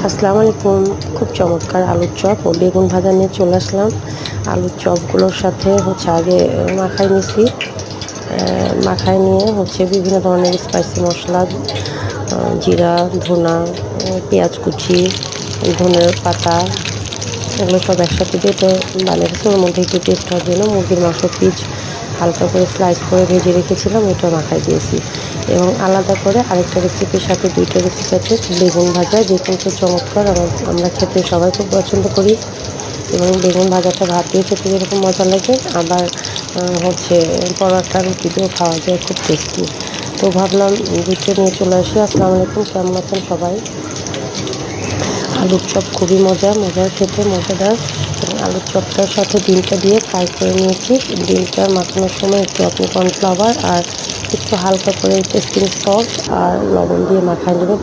আসসালামু আলাইকুম। খুব চমৎকার আলুর চপ ও বেগুন ভাজা নিয়ে চলে আসলাম। আলুর চপগুলোর সাথে আগে মাখায় নিছি। মাখায় নিয়ে বিভিন্ন ধরনের স্পাইসি মশলা, জিরা, ধনা, পেঁয়াজ কুচি, ধনের পাতা, এগুলো সব একসাথে দিয়ে তো বানিয়েছি। ওর মধ্যে একটু টেস্ট হওয়ার জন্য মুরগির মাংস পিস হালকা করে স্লাইস করে ভেজে রেখেছিলাম, ওইটা মাখায় দিয়েছি। এবং আলাদা করে আরেকটা রেসিপির সাথে দুইটা রেসিপি আছে বেগুন ভাজা, বেগুন খুব চমৎকার, আমরা খেতে সবাই খুব পছন্দ করি। এবং বেগুন ভাজাটা ভাত দিয়ে খেতে যেরকম মজা লাগে, আবার হচ্ছে পরোটা রুটি দিয়েও খাওয়া যায়, খুব টেস্টি। তো ভাবলাম দুটো নিয়ে চলে আসি। আসসালামু আলাইকুম, কেমন আছেন সবাই? আলুর চপ খুবই মজার, খেতে মজাদার। এবং আলুর চপটার সাথে ডিমটা দিয়ে ফ্রাই করে নিয়েছি। ডিমটা মাখানোর সময় একটু আপনি কর্নফ্লাওয়ার আর একটু হালকা করে টেস্টিং সল্ট আর লবণ দিয়ে মাখায় নেবেন।